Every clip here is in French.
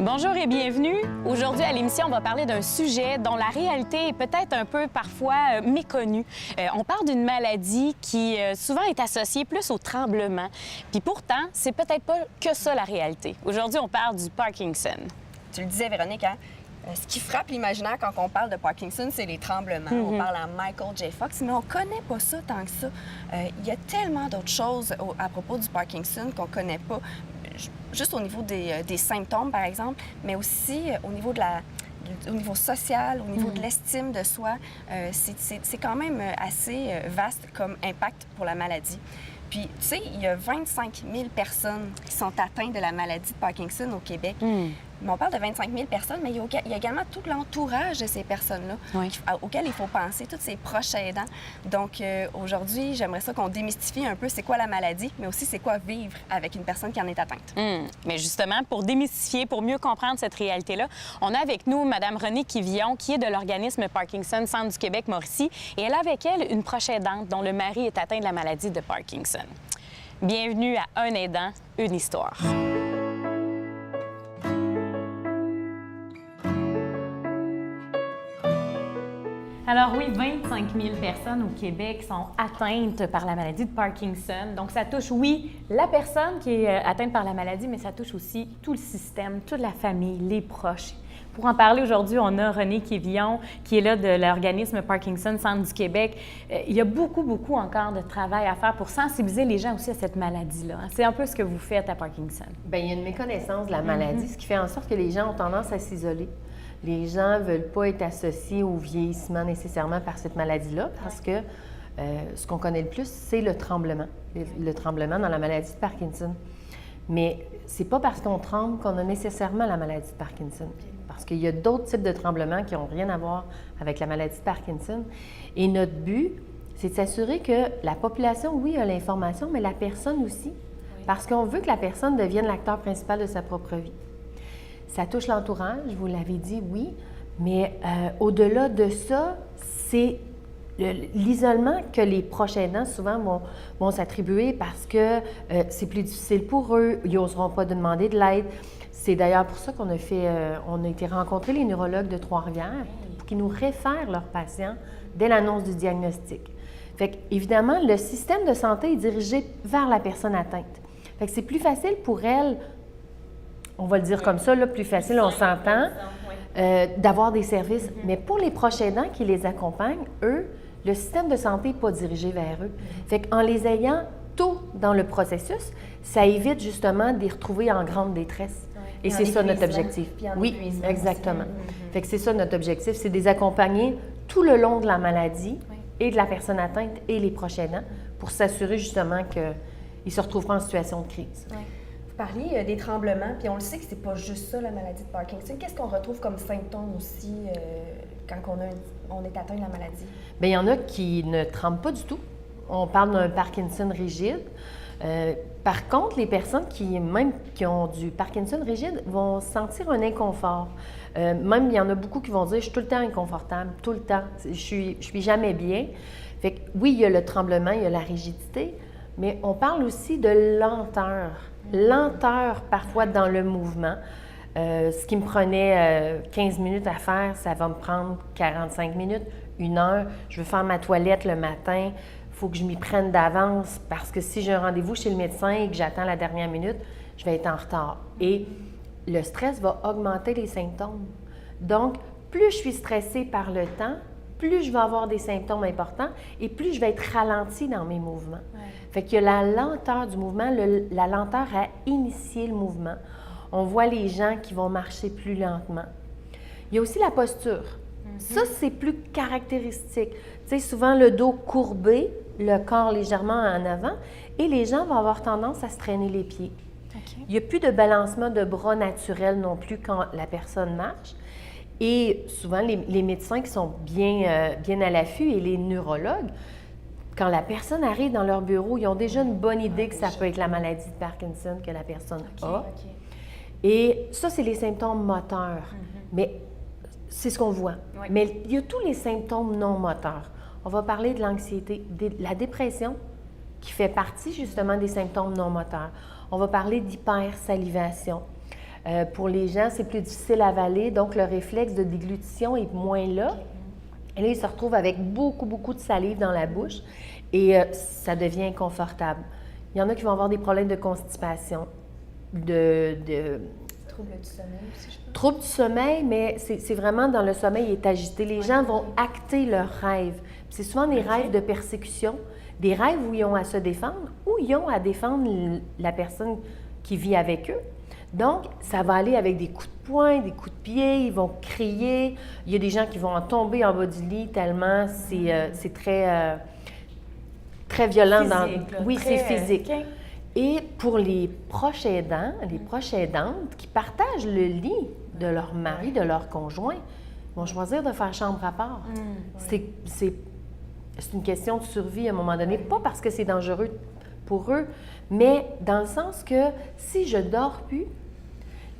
Bonjour et bienvenue. Aujourd'hui à l'émission, on va parler d'un sujet dont la réalité est peut-être un peu parfois méconnue. On parle d'une maladie qui souvent est associée plus au tremblement. Puis pourtant, c'est peut-être pas que ça la réalité. Aujourd'hui, on parle du Parkinson. Tu le disais, Véronique, hein? Ce qui frappe l'imaginaire quand on parle de Parkinson, c'est les tremblements. On parle à Michael J. Fox, mais on connaît pas ça tant que ça. Il y a tellement d'autres choses à propos du Parkinson qu'on connaît pas. Juste au niveau des symptômes, par exemple, mais aussi au niveau au niveau social, au niveau de l'estime de soi. C'est quand même assez vaste comme impact pour la maladie. Puis, tu sais, il y a 25 000 personnes qui sont atteintes de la maladie de Parkinson au Québec. Mais on parle de 25 000 personnes, mais il y a également tout l'entourage de ces personnes-là auxquelles il faut penser, tous ces proches aidants. Donc, aujourd'hui, j'aimerais ça qu'on démystifie un peu c'est quoi la maladie, mais aussi c'est quoi vivre avec une personne qui en est atteinte. Mais justement, pour démystifier, pour mieux comprendre cette réalité-là, on a avec nous Mme Renée Quivillon, qui est de l'organisme Parkinson Centre du Québec-Mauricie, et elle a avec elle une proche aidante dont le mari est atteint de la maladie de Parkinson. Bienvenue à Un aidant, une histoire. Alors oui, 25 000 personnes au Québec sont atteintes par la maladie de Parkinson. Donc ça touche, oui, la personne qui est atteinte par la maladie, mais ça touche aussi tout le système, toute la famille, les proches. Pour en parler aujourd'hui, on a Renée Quivillon, qui est là de l'organisme Parkinson Centre du Québec. Il y a beaucoup encore de travail à faire pour sensibiliser les gens aussi à cette maladie-là. C'est un peu ce que vous faites à Parkinson. Bien, il y a une méconnaissance de la maladie, ce qui fait en sorte que les gens ont tendance à s'isoler. Les gens ne veulent pas être associés au vieillissement nécessairement par cette maladie-là parce que ce qu'on connaît le plus, c'est le tremblement. Le tremblement dans la maladie de Parkinson. Mais c'est pas parce qu'on tremble qu'on a nécessairement la maladie de Parkinson. Parce qu'il y a d'autres types de tremblements qui n'ont rien à voir avec la maladie de Parkinson. Et notre but, c'est de s'assurer que la population, oui, a l'information, mais la personne aussi. Parce qu'on veut que la personne devienne l'acteur principal de sa propre vie. Ça touche l'entourage, vous l'avez dit, oui, mais au-delà de ça, c'est l'isolement que les proches aidants souvent vont s'attribuer parce que c'est plus difficile pour eux, ils n'oseront pas demander de l'aide. C'est d'ailleurs pour ça qu'on on a été rencontrer les neurologues de Trois-Rivières pour qu'ils nous réfèrent leurs patients dès l'annonce du diagnostic. Fait qu'évidemment, le système de santé est dirigé vers la personne atteinte. Fait que c'est plus facile pour elle, on va le dire comme ça, là, plus facile, on s'entend, d'avoir des services. Mais pour les proches aidants qui les accompagnent, eux, le système de santé n'est pas dirigé vers eux. Fait qu'en les ayant tôt dans le processus, ça évite justement de les retrouver en grande détresse. Et c'est ça notre objectif. Oui, exactement. Fait que c'est ça notre objectif, c'est de les accompagner tout le long de la maladie et de la personne atteinte et les proches aidants pour s'assurer justement qu'ils ne se retrouvent pas en situation de crise. Vous parliez des tremblements, puis on le sait que c'est pas juste ça, la maladie de Parkinson. Qu'est-ce qu'on retrouve comme symptômes aussi quand on est atteint de la maladie? Bien, il y en a qui ne tremblent pas du tout. On parle d'un Parkinson rigide. Par contre, les personnes qui ont du Parkinson rigide vont sentir un inconfort. Même, il y en a beaucoup qui vont dire « je suis tout le temps inconfortable, tout le temps, je suis jamais bien ». Fait que oui, il y a le tremblement, il y a la rigidité, mais on parle aussi de lenteur. Lenteur parfois dans le mouvement. Ce qui me prenait 15 minutes à faire, ça va me prendre 45 minutes, 1 heure. Je veux faire ma toilette le matin, il faut que je m'y prenne d'avance parce que si j'ai un rendez-vous chez le médecin et que j'attends la dernière minute, je vais être en retard. Et le stress va augmenter les symptômes. Donc, plus je suis stressée par le temps, plus je vais avoir des symptômes importants et plus je vais être ralentie dans mes mouvements. Fait qu'il y a la lenteur du mouvement, la lenteur à initier le mouvement. On voit les gens qui vont marcher plus lentement. Il y a aussi la posture. Ça, c'est plus caractéristique. Tu sais, souvent le dos courbé, le corps légèrement en avant, et les gens vont avoir tendance à se traîner les pieds. Il n'y a plus de balancement de bras naturel non plus quand la personne marche. Et souvent, les médecins qui sont bien à l'affût et les neurologues, quand la personne arrive dans leur bureau, ils ont déjà une bonne idée que ça peut être la maladie de Parkinson que la personne a. Et ça, c'est les symptômes moteurs. Mais c'est ce qu'on voit. Mais il y a tous les symptômes non moteurs. On va parler de l'anxiété, de la dépression, qui fait partie justement des symptômes non moteurs. On va parler d'hypersalivation. Pour les gens, c'est plus difficile à avaler, donc le réflexe de déglutition est moins là. Et là, ils se retrouvent avec beaucoup, beaucoup de salive dans la bouche et ça devient inconfortable. Il y en a qui vont avoir des problèmes de constipation, Trouble du sommeil aussi, je pense. trouble du sommeil, mais c'est vraiment dans le sommeil est agité. Les gens vont acter leurs rêves. Puis c'est souvent des rêves de persécution, des rêves où ils ont à se défendre ou ils ont à défendre la personne qui vit avec eux. Donc, ça va aller avec des coups de poing, des coups de pied, ils vont crier. Il y a des gens qui vont en tomber en bas du lit tellement c'est très, très violent. Physique, là, Oui, très, c'est physique. OK. Et pour les proches aidants, les proches aidantes qui partagent le lit de leur mari, de leur conjoint, vont choisir de faire chambre à part. C'est une question de survie à un moment donné, pas parce que c'est dangereux pour eux, mais dans le sens que si je dors plus,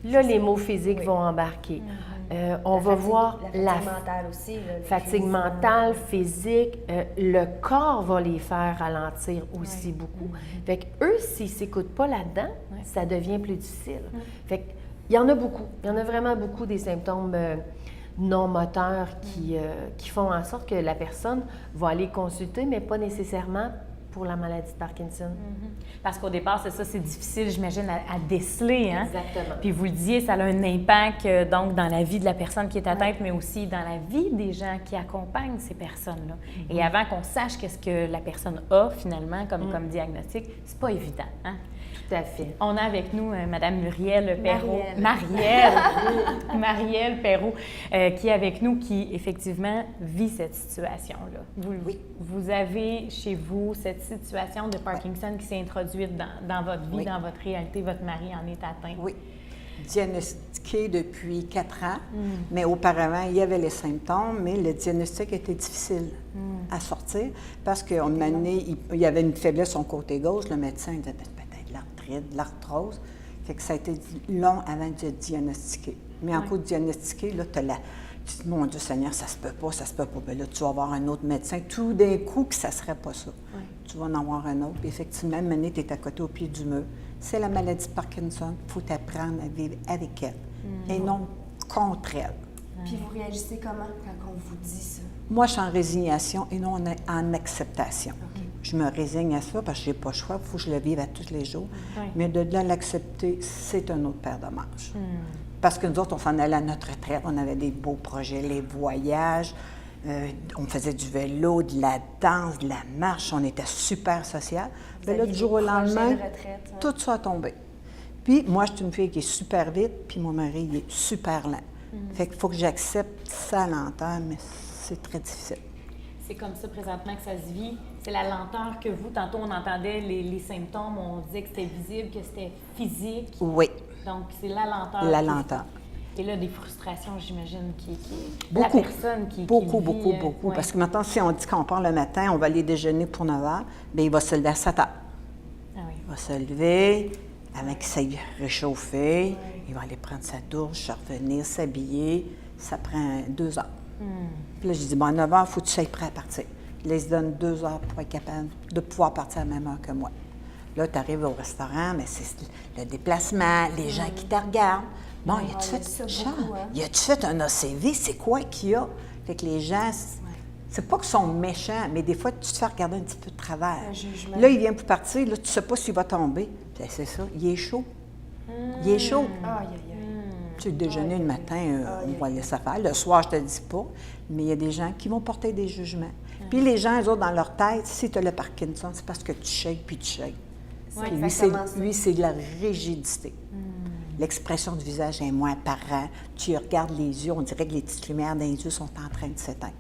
là, les maux physiques vont embarquer. On va voir la fatigue mentale aussi. Là, fatigue mentale, physique, le corps va les faire ralentir aussi beaucoup. Fait que eux, s'ils ne s'écoutent pas là-dedans, ça devient plus difficile. Fait que, il y en a beaucoup. Il y en a vraiment beaucoup des symptômes non moteurs qui font en sorte que la personne va aller consulter, mais pas nécessairement pour la maladie de Parkinson. Parce qu'au départ, c'est ça, c'est difficile, j'imagine, à déceler. Hein? Exactement. Puis vous le disiez, ça a un impact donc dans la vie de la personne qui est atteinte, mais aussi dans la vie des gens qui accompagnent ces personnes-là. Et avant qu'on sache qu'est-ce que la personne a finalement comme diagnostic, c'est pas évident. Hein? Tout à fait. On a avec nous Mme Muriel Perrault. Marielle. Marielle Perrault, qui est avec nous, qui effectivement vit cette situation-là. Vous avez chez vous cette situation de Parkinson qui s'est introduite dans votre vie, dans votre réalité. Votre mari en est atteint. Oui. Diagnostiqué depuis 4 ans, mais auparavant, il y avait les symptômes, mais le diagnostic était difficile à sortir parce qu'à un moment donné, il y avait une faiblesse sur son côté gauche. Le médecin disait peut-être de l'arthrite, de l'arthrose. Fait que ça a été long avant de diagnostiquer. Mais en coup de diagnostiquer, là, tu dis, mon Dieu Seigneur, ça se peut pas, ça se peut pas. Bien là, tu vas avoir un autre médecin. Tout d'un coup, que ça serait pas ça. Tu vas en avoir un autre. Puis effectivement, maintenant, tu es à côté au pied du mur. C'est la maladie de Parkinson. Il faut apprendre à vivre avec elle et non contre elle. Puis vous réagissez comment quand on vous dit ça? Moi, je suis en résignation et non en acceptation. Je me résigne à ça parce que je n'ai pas le choix. Il faut que je le vive à tous les jours. Mais de là l'accepter, c'est un autre paire de manches. Parce que nous autres, on s'en allait à notre retraite. On avait des beaux projets, les voyages. On faisait du vélo, de la danse, de la marche. On était super social. Mais là, du jour au lendemain, tout ça a tombé. Puis, moi, je suis une fille qui est super vite, puis mon mari, il est super lent. Fait qu'il faut que j'accepte sa lenteur, mais c'est très difficile. C'est comme ça présentement que ça se vit. C'est la lenteur que vous, tantôt on entendait les symptômes, on disait que c'était visible, que c'était physique. Oui. Donc, c'est la lenteur. La lenteur. Et là, des frustrations, j'imagine, qui Beaucoup. la personne qui Beaucoup, vit, beaucoup. ouais. Parce que maintenant, si on dit qu'on part le matin, on va aller déjeuner pour 9 h, bien, il va se lever à 7 h. Ah oui. Il va se lever, avant qu'il s'aille réchauffer, il va aller prendre sa douche, revenir, s'habiller. Ça prend 2 heures. Puis là, je dis, bon, à 9 h, il faut que tu sois prêt à partir. Là, il se donne 2 heures pour être capable de pouvoir partir à la même heure que moi. Là, tu arrives au restaurant, mais c'est le déplacement, les gens qui te regardent. Bon, On a ça beaucoup, hein? y a-tu fait un ACV? C'est quoi qu'il y a? Fait que les gens, c'est pas qu'ils sont méchants, mais des fois, tu te fais regarder un petit peu de travers. Un jugement. Là, il vient pour partir, là, tu sais pas s'il va tomber. Puis, c'est ça, il est chaud. Il est chaud. Aïe, aïe, aïe. Tu sais, le déjeuner le matin, on va laisser faire. Le soir, je te dis pas, mais il y a des gens qui vont porter des jugements. Puis les gens, eux autres, dans leur tête, si tu as le Parkinson, c'est parce que tu shakes puis tu shakes. Ouais, Puis exactement ça. lui, c'est de la rigidité. L'expression du visage est moins apparente. Tu y regardes les yeux, on dirait que les petites lumières dans les yeux sont en train de s'éteindre.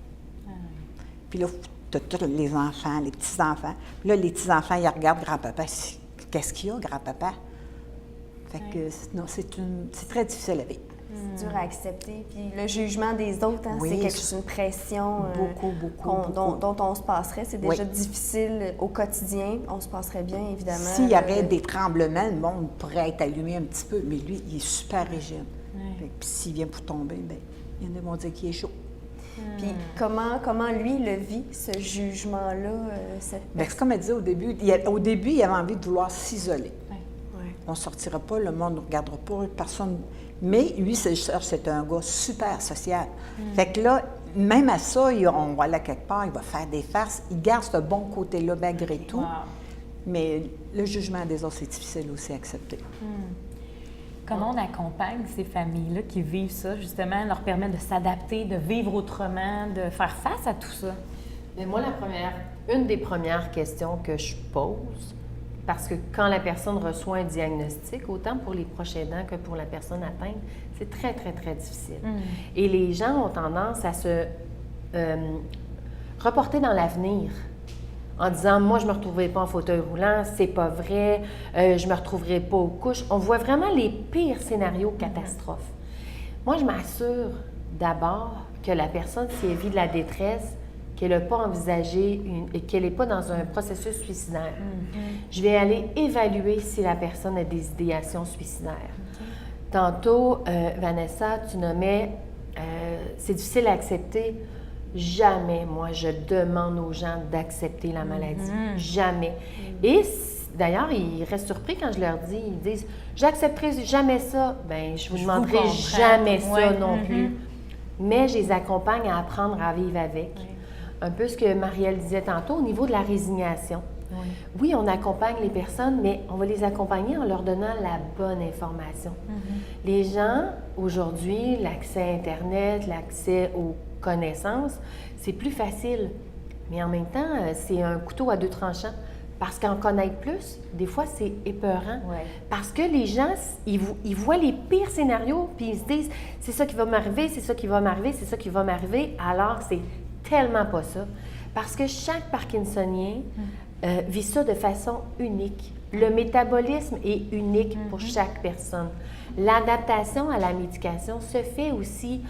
Puis là, tu as tous les enfants, les petits-enfants. Puis là, les petits-enfants, ils regardent grand-papa. Qu'est-ce qu'il y a, grand-papa? Fait que, non, c'est très difficile à vivre. C'est dur à accepter. Puis le jugement des autres, hein, Oui, c'est une pression beaucoup. dont on se passerait. C'est déjà difficile au quotidien. On se passerait bien, évidemment. S'il y avait des tremblements, le monde pourrait être allumé un petit peu, mais lui, il est super rigide. Puis s'il vient pour tomber, bien, il y en a qui vont dire qu'il est chaud. Puis comment lui le vit, ce jugement-là? Bien, c'est comme elle disait au début, il avait envie de vouloir s'isoler. on ne sortira pas, le monde ne nous regardera pas, personne. Mais lui, c'est un gars super social. Fait que là, même à ça, on va aller quelque part, il va faire des farces. Il garde ce bon côté-là malgré tout. Wow. Mais le jugement des autres, c'est difficile aussi à accepter. Comment on accompagne ces familles-là qui vivent ça, justement, leur permet de s'adapter, de vivre autrement, de faire face à tout ça? Mais moi, une des premières questions que je pose, parce que quand la personne reçoit un diagnostic, autant pour les proches aidants que pour la personne atteinte, c'est très, très, très difficile. Et les gens ont tendance à se reporter dans l'avenir en disant « Moi, je ne me retrouverai pas en fauteuil roulant, c'est pas vrai, je ne me retrouverai pas aux couches. » On voit vraiment les pires scénarios catastrophes. Moi, je m'assure d'abord que la personne, si elle vit de la détresse, qu'elle n'a pas envisagé et qu'elle n'est pas dans un processus suicidaire. Je vais aller évaluer si la personne a des idéations suicidaires. Tantôt, Vanessa, tu nommais, c'est difficile à accepter. Jamais, moi, je demande aux gens d'accepter la maladie. Jamais. Et d'ailleurs, ils restent surpris quand je leur dis, ils disent, j'accepterai jamais ça. Bien, je vous demanderai jamais ça non plus. Mais je les accompagne à apprendre à vivre avec. Un peu ce que Marielle disait tantôt au niveau de la résignation. Oui, on accompagne les personnes, mais on va les accompagner en leur donnant la bonne information. Les gens, aujourd'hui, l'accès à Internet, l'accès aux connaissances, c'est plus facile. Mais en même temps, c'est un couteau à deux tranchants. Parce qu'en connaître plus, des fois, c'est épeurant. Parce que les gens, ils voient les pires scénarios, puis ils se disent, c'est ça qui va m'arriver, c'est ça qui va m'arriver, c'est ça qui va m'arriver. Alors, c'est tellement pas ça. Parce que chaque Parkinsonien vit ça de façon unique. Le métabolisme est unique pour chaque personne. L'adaptation à la médication se fait aussi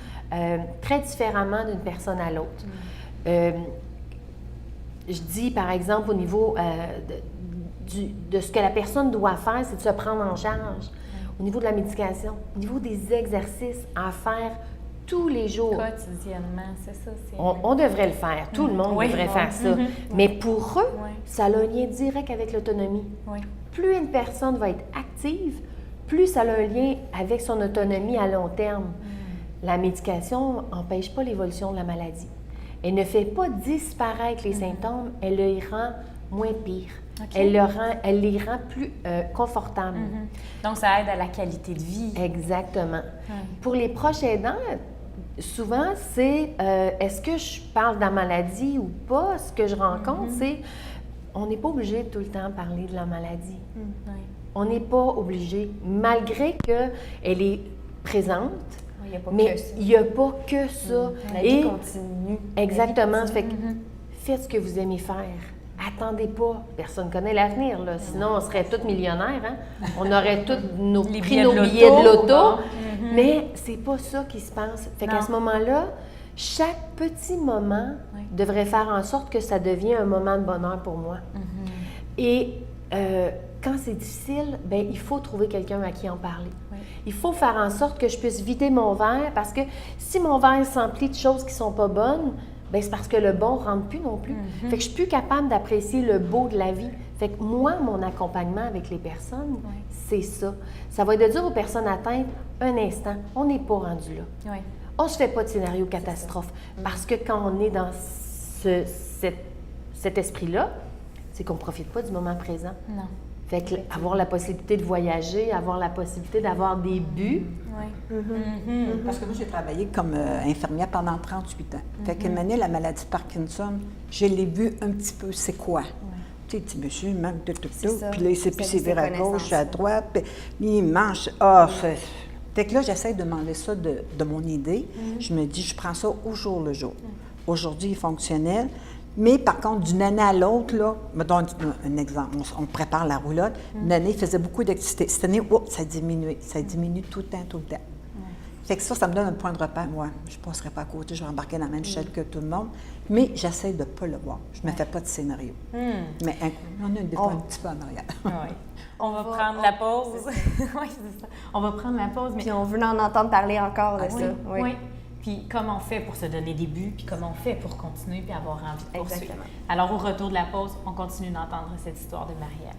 très différemment d'une personne à l'autre. Je dis, par exemple, au niveau de ce que la personne doit faire, c'est de se prendre en charge. Au niveau de la médication, au niveau des exercices à faire tous les jours. Quotidiennement, c'est ça. On devrait le faire. Tout le monde devrait faire ça. Mais pour eux, ça a un lien direct avec l'autonomie. Plus une personne va être active, plus ça a un lien avec son autonomie à long terme. La médication n'empêche pas l'évolution de la maladie. Elle ne fait pas disparaître les symptômes, elle les rend moins pires. Elle les rend plus confortables. Donc, ça aide à la qualité de vie. Exactement. Pour les proches aidants, souvent, c'est est-ce que je parle de la maladie ou pas? Ce que je rencontre, c'est on n'est pas obligé de tout le temps parler de la maladie. On n'est pas obligé, malgré qu'elle est présente. Mais il n'y a pas que ça. La vie continue. Exactement. Fait que faites ce que vous aimez faire. Attendez pas. Personne ne connaît l'avenir, là. Sinon, on serait tous millionnaires. Hein? On aurait tous pris nos billets de loto. Mais c'est pas ça qui se passe. Fait qu'à ce moment-là, chaque petit moment devrait faire en sorte que ça devienne un moment de bonheur pour moi. Et quand c'est difficile, bien, il faut trouver quelqu'un à qui en parler. Il faut faire en sorte que je puisse vider mon verre, parce que si mon verre s'emplit de choses qui ne sont pas bonnes, bien, c'est parce que le bon ne rentre plus non plus. Fait que je suis plus capable d'apprécier le beau de la vie. Fait que moi, mon accompagnement avec les personnes, c'est ça. Ça va être de dire aux personnes atteintes, un instant, on n'est pas rendu là. On ne se fait pas de scénario catastrophe. Parce que quand on est dans cet esprit-là, c'est qu'on ne profite pas du moment présent. Non. Fait que avoir la possibilité de voyager, avoir la possibilité d'avoir des buts. Parce que moi, j'ai travaillé comme infirmière pendant 38 ans. Fait qu'une année, la maladie de Parkinson, je l'ai vu un petit peu, c'est quoi? Tu sais, petit monsieur, il manque de tout. Puis là, il s'est plus sévère à gauche, à droite, puis il mange. Fait que là, j'essaie de demander ça de mon idée. Je me dis, je prends ça au jour le jour. Aujourd'hui, il est fonctionnel. Mais par contre, d'une année à l'autre, là, me donne un exemple, on prépare la roulotte. Une année, il faisait beaucoup d'activité. Cette année, ça a diminué. Ça diminue tout le temps. Fait que ça me donne un point de repère. Moi, je ne passerai pas à côté, je vais embarquer dans la même chaîne que tout le monde. Mais j'essaie de ne pas le voir. Je ne me fais pas de scénario. Mais on a des fois un petit peu en arrière. On va prendre la pause. Oui, c'est ça. On va prendre la pause. Puis on veut en entendre parler encore de ça. Oui. Puis comment on fait pour se donner des buts, puis comment on fait pour continuer, puis avoir envie de poursuivre. Exactement. Alors, au retour de la pause, on continue d'entendre cette histoire de Marielle.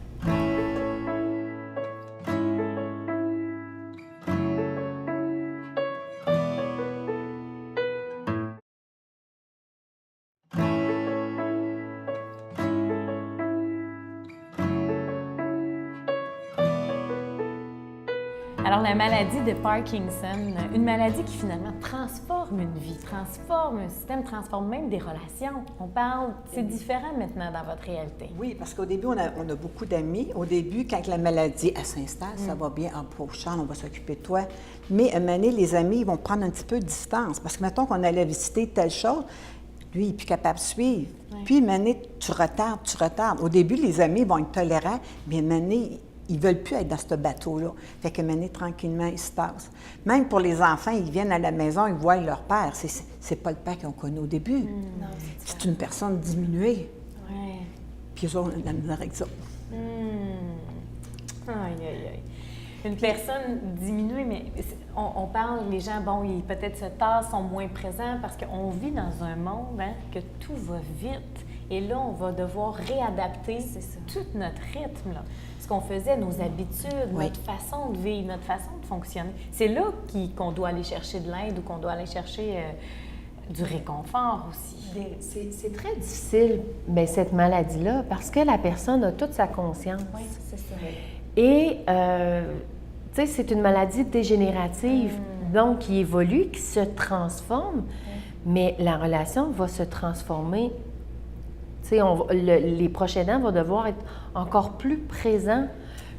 Alors, la maladie de Parkinson, une maladie qui finalement transforme une vie, transforme un système, transforme même des relations. On parle, c'est différent maintenant dans votre réalité. Oui, parce qu'au début, on a beaucoup d'amis. Au début, quand la maladie elle s'installe, ça va bien. Ah, pauvre Charles, on va s'occuper de toi. Mais à un moment donné, les amis ils vont prendre un petit peu de distance. Parce que, mettons qu'on allait visiter telle chose, lui, il n'est plus capable de suivre. Puis, à un moment donné, tu retardes. Au début, les amis vont être tolérants, mais à un moment donné, ils ne veulent plus être dans ce bateau-là. Fait qu'à un moment donné, tranquillement, ils se tassent. Même pour les enfants, ils viennent à la maison, ils voient leur père. C'est pas le père qu'ils ont connu au début. Non, C'est une personne diminuée. Ouais. Puis ils ont la misère avec ça. Aïe, aïe, aïe. Une personne diminuée, mais on parle, les gens, bon, ils peut-être se tassent, sont moins présents parce qu'on vit dans un monde que tout va vite. Et là, on va devoir réadapter tout notre rythme, là. Ce qu'on faisait, nos habitudes, notre façon de vivre, notre façon de fonctionner. C'est là qu'on doit aller chercher de l'aide ou qu'on doit aller chercher du réconfort aussi. C'est très difficile, bien, cette maladie-là, parce que la personne a toute sa conscience. Oui, c'est ça. Et, tu sais, c'est une maladie dégénérative, donc qui évolue, qui se transforme, mais la relation va se transformer. Tu sais, les proches aidants vont devoir être encore plus présents,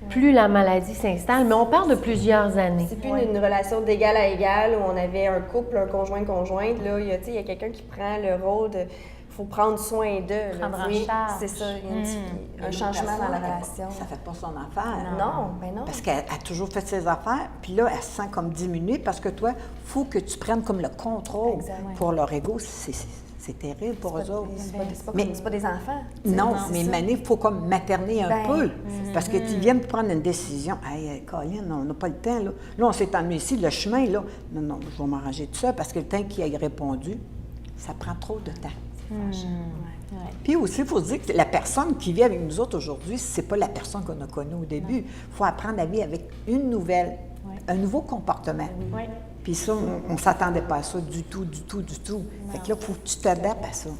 plus la maladie s'installe, mais on parle de plusieurs années. C'est plus une relation d'égal à égal où on avait un couple, un conjoint-conjointe. Là, il y a quelqu'un qui prend le rôle de... Il faut prendre soin d'eux. Prendre en charge. C'est ça, il y a un changement dans la relation. Ça ne fait pas son affaire. Non, ben non. Parce qu'elle a toujours fait ses affaires, puis là, elle se sent comme diminuée parce que toi, il faut que tu prennes comme le contrôle. Pour leur ego. C'est terrible pour eux autres. C'est pas des enfants. Non, mais Mané, il faut comme materner un peu. Parce que tu viens de prendre une décision. Hey, Colin, on n'a pas le temps. Là, on s'est emmené ici, le chemin, là. Non, je vais m'arranger tout ça parce que le temps qu'il ait répondu, ça prend trop de temps. Puis aussi, il faut se dire que la personne qui vit avec nous autres aujourd'hui, c'est pas la personne qu'on a connue au début. Il faut apprendre à vivre avec une nouvelle, un nouveau comportement. Puis ça, on ne s'attendait pas à ça du tout. Fait que là, il faut que tu t'adaptes à ça.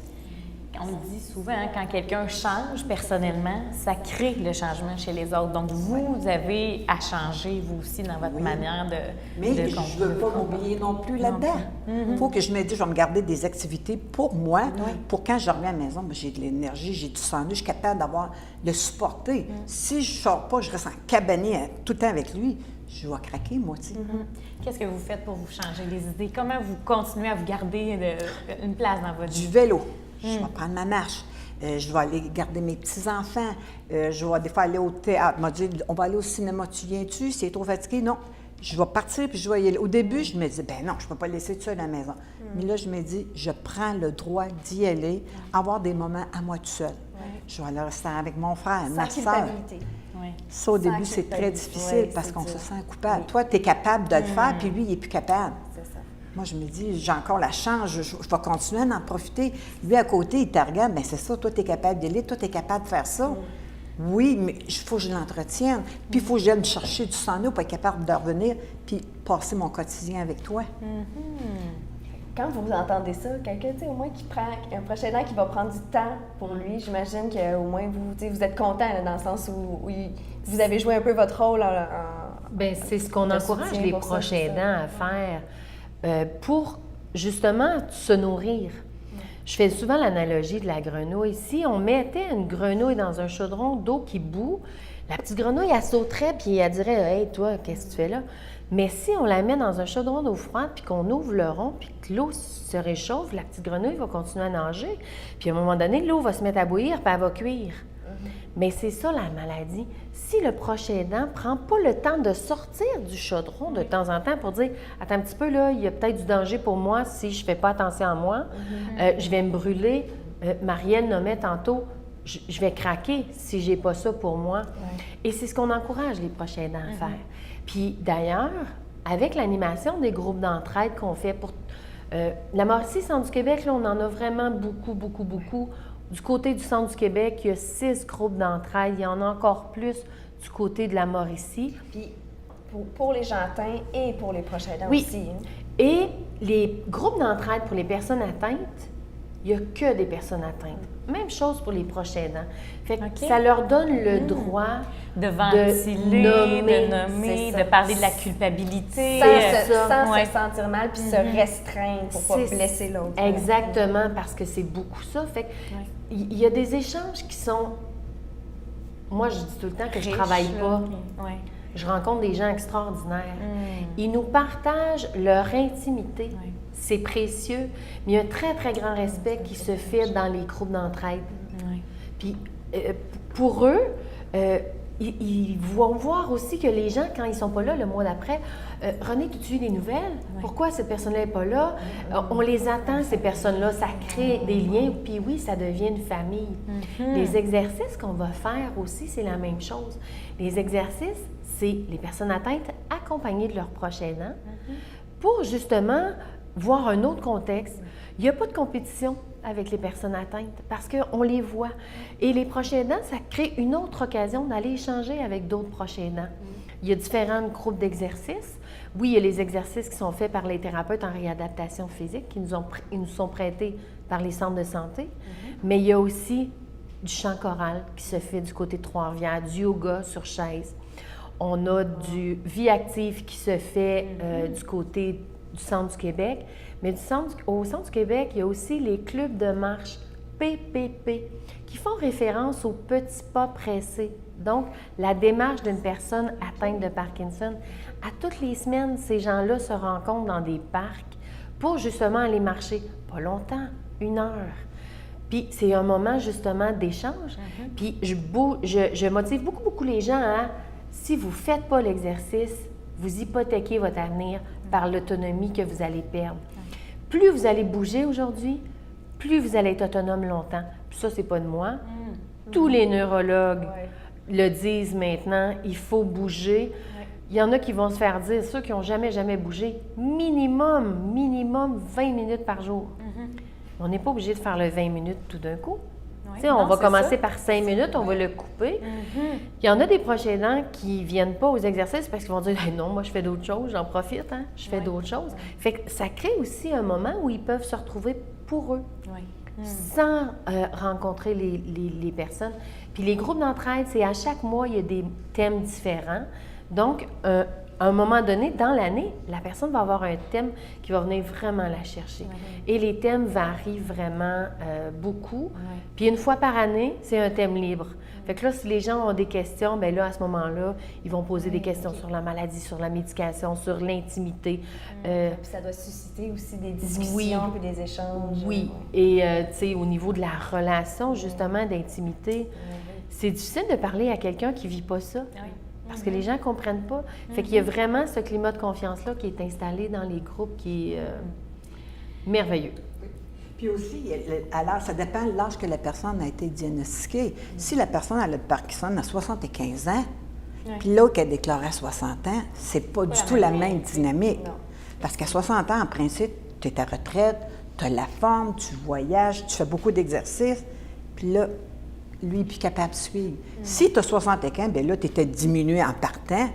On dit souvent, quand quelqu'un change personnellement, ça crée le changement chez les autres. Donc, vous avez à changer, vous aussi, dans votre manière de... Mais je ne veux pas m'oublier non plus là-dedans. Il faut que je me dise, je vais me garder des activités pour moi, pour quand je reviens à la maison, j'ai de l'énergie, j'ai du sang, je suis capable d'avoir le supporter. Si je ne sors pas, je reste en cabané tout le temps avec lui, je vais craquer, moi, tu sais. Qu'est-ce que vous faites pour vous changer les idées? Comment vous continuez à vous garder une place dans votre vie? Du vélo. Je vais prendre ma marche. Je vais aller garder mes petits-enfants. Je vais des fois aller au théâtre. On m'a dit, on va aller au cinéma. Tu viens-tu? C'est trop fatigué? Non. Je vais partir puis je vais y aller. Au début, je me disais, ben non, je ne peux pas laisser tout seul à la maison. Mais là, je me dis, je prends le droit d'y aller, avoir des moments à moi tout seul. Je vais aller au restaurant avec mon frère, ma soeur. Ça, au début, c'est très difficile parce qu'on se sent coupable. Toi, tu es capable de le faire, puis lui, il n'est plus capable. C'est ça. Moi, je me dis, j'ai encore la chance, je vais continuer à en profiter. Lui, à côté, il te regarde, bien, c'est ça, toi, tu es capable d'y aller, toi, tu es capable de faire ça. Oui, mais il faut que je l'entretienne. Puis, il faut que j'aille me chercher du sang pour être capable de revenir, puis passer mon quotidien avec toi. Quand vous entendez ça, quelqu'un, tu sais, au moins qui prend un proche aidant qui va prendre du temps pour lui, j'imagine qu'au moins vous êtes content là, dans le sens où vous avez joué un peu votre rôle Bien, c'est ce qu'on encourage soutien les pour ça, proches c'est ça. aidants à faire pour justement se nourrir. Je fais souvent l'analogie de la grenouille. Si on mettait une grenouille dans un chaudron d'eau qui bout, la petite grenouille, elle sauterait puis elle dirait « Hey, toi, qu'est-ce que tu fais là? » Mais si on la met dans un chaudron d'eau froide puis qu'on ouvre le rond puis que l'eau se réchauffe, la petite grenouille va continuer à nager. Puis à un moment donné, l'eau va se mettre à bouillir puis elle va cuire. Mais c'est ça la maladie. Si le proche aidant ne prend pas le temps de sortir du chaudron de temps en temps pour dire « Attends un petit peu, là, il y a peut-être du danger pour moi si je ne fais pas attention à moi. Je vais me brûler. Marielle nommait tantôt, je vais craquer si je n'ai pas ça pour moi. » Et c'est ce qu'on encourage les proches aidants à faire. Puis d'ailleurs, avec l'animation des groupes d'entraide qu'on fait pour... la Mauricie, Centre du Québec, là, on en a vraiment beaucoup. Du côté du Centre du Québec, il y a 6 groupes d'entraide. Il y en a encore plus du côté de la Mauricie. Puis pour les gens atteints et pour les proches aidants Oui. aussi. Et les groupes d'entraide pour les personnes atteintes, il n'y a que des personnes atteintes. Même chose pour les proches aidants. Fait que OK. ça leur donne le droit De ventiler, de nommer, c'est ça. de parler de la culpabilité. Sans Ouais. se sentir mal puis se restreindre pour pas C'est- blesser l'autre. Exactement, parce que c'est beaucoup ça. Fait que il y a des échanges qui sont... Moi, je dis tout le temps que je travaille pas. Ouais. Je rencontre des gens extraordinaires. Ils nous partagent leur intimité. Ouais. C'est précieux, mais il y a un très, très grand respect qui se fait dans les groupes d'entraide. Ouais. Puis pour eux, ils vont voir aussi que les gens, quand ils sont pas là le mois d'après, René, tu as eu des nouvelles? Pourquoi cette personne-là n'est pas là? On les attend, ces personnes-là. Ça crée des liens, puis oui, ça devient une famille. Les exercices qu'on va faire aussi, c'est la même chose. Les exercices, c'est les personnes atteintes accompagnées de leurs proches aidants pour justement voir un autre contexte. Il n'y a pas de compétition avec les personnes atteintes parce qu'on les voit. Et les proches aidants, ça crée une autre occasion d'aller échanger avec d'autres proches aidants. Il y a différents groupes d'exercices. Oui, il y a les exercices qui sont faits par les thérapeutes en réadaptation physique qui nous sont prêtés par les centres de santé, mais il y a aussi du chant choral qui se fait du côté de Trois-Rivières, du yoga sur chaise. On a du vie active qui se fait du côté du Centre du Québec. Mais au Centre du Québec, il y a aussi les clubs de marche PPP qui font référence aux petits pas pressés. Donc, la démarche d'une personne atteinte de Parkinson. À toutes les semaines, ces gens-là se rencontrent dans des parcs pour justement aller marcher. Pas longtemps, 1 heure. Puis c'est un moment justement d'échange. Puis je motive beaucoup les gens à, si vous ne faites pas l'exercice, vous hypothéquez votre avenir par l'autonomie que vous allez perdre. Plus vous allez bouger aujourd'hui, plus vous allez être autonome longtemps. Puis ça, c'est pas de moi. Tous les neurologues le disent maintenant, il faut bouger. Il y en a qui vont se faire dire, ceux qui n'ont jamais bougé, minimum 20 minutes par jour. On n'est pas obligé de faire le 20 minutes tout d'un coup. Tu sais, on va commencer par 5 minutes, on va le couper. Il y en a des proches aidants qui ne viennent pas aux exercices parce qu'ils vont dire non, moi je fais d'autres choses, j'en profite, je fais d'autres choses. Fait que ça crée aussi un moment où ils peuvent se retrouver pour eux, sans rencontrer les personnes. Puis les groupes d'entraide, c'est à chaque mois, il y a des thèmes différents. Donc, à un moment donné, dans l'année, la personne va avoir un thème qui va venir vraiment la chercher. Et les thèmes varient vraiment beaucoup. Puis une fois par année, c'est un thème libre. Fait que là, si les gens ont des questions, bien là, à ce moment-là, ils vont poser des questions sur la maladie, sur la médication, sur l'intimité. Puis ça doit susciter aussi des discussions et des échanges. Oui. Et, tu sais, au niveau de la relation, justement, d'intimité, c'est difficile de parler à quelqu'un qui ne vit pas ça. Parce que les gens ne comprennent pas. Fait qu'il y a vraiment ce climat de confiance-là qui est installé dans les groupes qui est merveilleux. Puis aussi, alors, ça dépend de l'âge que la personne a été diagnostiquée. Si la personne a le Parkinson à 75 ans, puis l'autre qui a déclaré à 60 ans, c'est pas du tout la même dynamique. Non. Parce qu'à 60 ans, en principe, tu es à retraite, tu as la forme, tu voyages, tu fais beaucoup d'exercices, puis là, lui, il n'est plus capable de suivre. Si tu as 75, bien là, tu étais diminué en partant.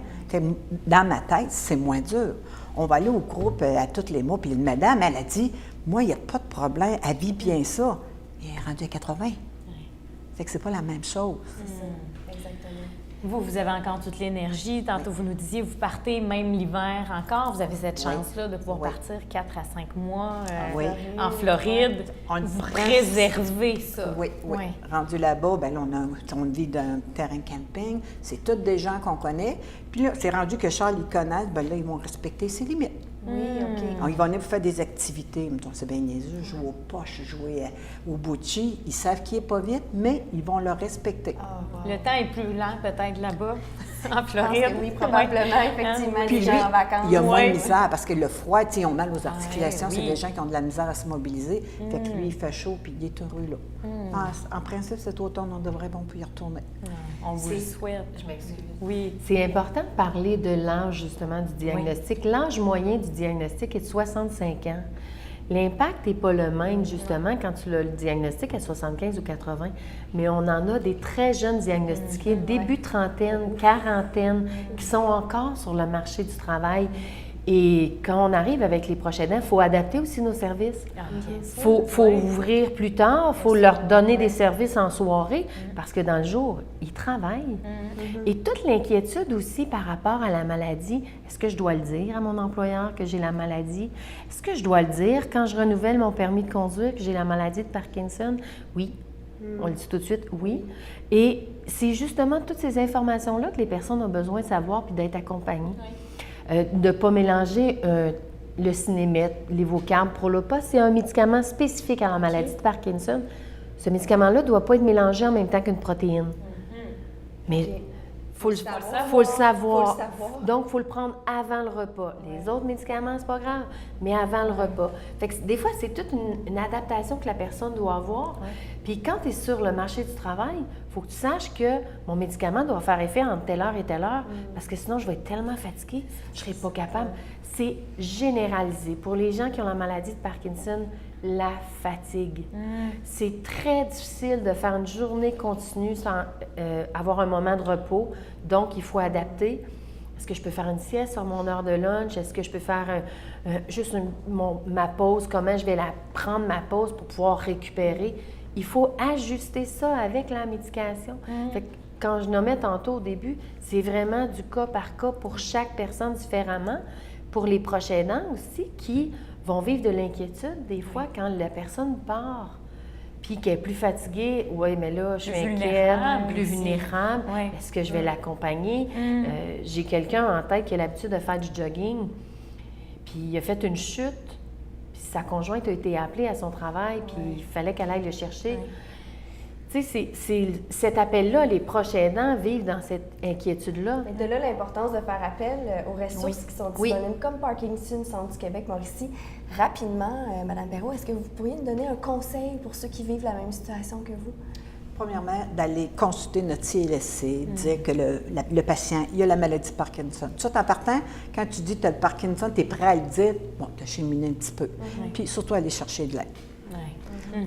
Dans ma tête, c'est moins dur. On va aller au groupe à tous les mois, puis une madame, elle a dit, moi, il n'y a pas de problème, elle vit bien ça. Elle est rendue à 80. Fait que c'est pas la même chose. Vous avez encore toute l'énergie. Tantôt, vous nous disiez, vous partez même l'hiver encore. Vous avez cette chance-là de pouvoir partir 4 à 5 mois en Floride. Vous préservez ça. Oui. Rendu là-bas, bien là, on vit d'un terrain camping. C'est tous des gens qu'on connaît. Puis là, c'est rendu que Charles, ils connaissent, bien là, ils vont respecter ses limites. Oui, OK. Alors, ils vont venir pour faire des activités. Mettons, c'est bien niaiseux, jouer aux poches, jouer au bocce. Ils savent qu'il n'est pas vite, mais ils vont le respecter. Le temps est plus lent peut-être là-bas, en Je Floride. pense que oui, probablement, effectivement, Puis les lui, gens en vacances. il y a moins de Ouais. misère parce que le froid, tu sais, ils ont mal aux articulations. oui. C'est des gens qui ont de la misère à se mobiliser. Fait que lui, il fait chaud puis il est heureux là. En principe, cet automne, on devrait peut y retourner. On vous le souhaite. Je m'excuse. Oui. C'est important de parler de l'âge, justement, du diagnostic. L'âge moyen du diagnostic est de 65 ans. L'impact n'est pas le même, justement, quand tu as le diagnostic à 75 ou 80, mais on en a des très jeunes diagnostiqués, début trentaine, quarantaine, qui sont encore sur le marché du travail. Et quand on arrive avec les proches aidants, il faut adapter aussi nos services. Il faut ouvrir plus tard, il faut leur donner des services en soirée, parce que dans le jour, ils travaillent. Et toute l'inquiétude aussi par rapport à la maladie, est-ce que je dois le dire à mon employeur que j'ai la maladie? Est-ce que je dois le dire quand je renouvelle mon permis de conduire que j'ai la maladie de Parkinson? Oui. On le dit tout de suite, oui. Et c'est justement toutes ces informations-là que les personnes ont besoin de savoir puis d'être accompagnées. De ne pas mélanger le Cinémet, l'Ivocab, Prolopa, c'est un médicament spécifique à la maladie de Parkinson. Ce médicament-là ne doit pas être mélangé en même temps qu'une protéine. Mais il faut le savoir. Donc, il faut le prendre avant le repas. Les autres médicaments, c'est pas grave, mais avant le repas. Fait que des fois, c'est toute une adaptation que la personne doit avoir. Puis quand tu es sur le marché du travail, il faut que tu saches que mon médicament doit faire effet entre telle heure et telle heure, parce que sinon, je vais être tellement fatiguée, je ne serai pas capable. C'est généralisé. Pour les gens qui ont la maladie de Parkinson, la fatigue. C'est très difficile de faire une journée continue sans avoir un moment de repos. Donc, il faut adapter. Est-ce que je peux faire une sieste sur mon heure de lunch? Est-ce que je peux faire juste ma pause? Comment je vais prendre ma pause pour pouvoir récupérer? Il faut ajuster ça avec la médication. Fait que quand je nommais tantôt au début, c'est vraiment du cas par cas pour chaque personne différemment. Pour les proches aidants aussi, qui vont vivre de l'inquiétude des fois quand la personne part, puis qu'elle est plus fatiguée. Oui, mais là, je suis inquiète, plus vulnérable. Oui. Est-ce que je vais l'accompagner? J'ai quelqu'un en tête qui a l'habitude de faire du jogging, puis il a fait une chute, puis sa conjointe a été appelée à son travail, puis il fallait qu'elle aille le chercher. Tu sais, c'est cet appel-là, les proches aidants vivent dans cette inquiétude-là. Mais de là, l'importance de faire appel aux ressources qui sont disponibles, comme Parkinson Centre du Québec, Mauricie. Rapidement, Mme Perrault, est-ce que vous pourriez nous donner un conseil pour ceux qui vivent la même situation que vous? Premièrement, d'aller consulter notre CLSC, dire que le patient, il a la maladie de Parkinson. Tout ça, en partant, quand tu dis que tu as le Parkinson, tu es prêt à le dire, bon, tu as cheminé un petit peu. Puis surtout, aller chercher de l'aide.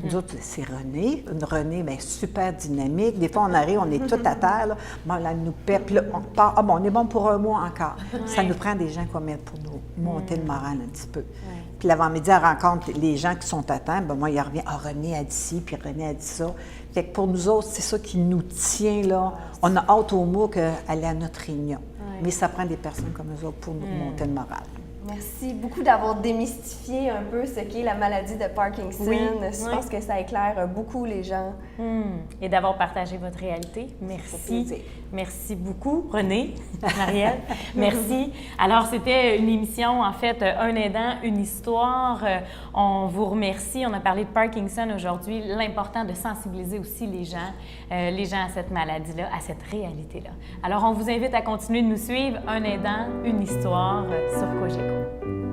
Nous autres, c'est René. René, bien, super dynamique. Des fois, on arrive, on est tout à terre. Là. Bon, là, elle nous perd. Puis là, on part. Ah, bon, on est bon pour un mois encore. Ça nous prend des gens comme elle pour nous monter le moral un petit peu. Puis l'avant-midi, elle rencontre les gens qui sont à terre. Bien, moi, il revient. Ah, René a dit ci, puis René a dit ça. Fait que pour nous autres, c'est ça qui nous tient, là. On a hâte au mot qu'elle est à notre réunion. Mais ça prend des personnes comme nous autres pour nous monter le moral. Merci beaucoup d'avoir démystifié un peu ce qu'est la maladie de Parkinson. Je pense que ça éclaire beaucoup les gens. Et d'avoir partagé votre réalité. Merci. Merci beaucoup, René, Marielle. Merci. Alors, c'était une émission, en fait, Un aidant, une histoire. On vous remercie. On a parlé de Parkinson aujourd'hui. L'important de sensibiliser aussi les gens à cette maladie-là, à cette réalité-là. Alors, on vous invite à continuer de nous suivre. Un aidant, une histoire sur Cogeco.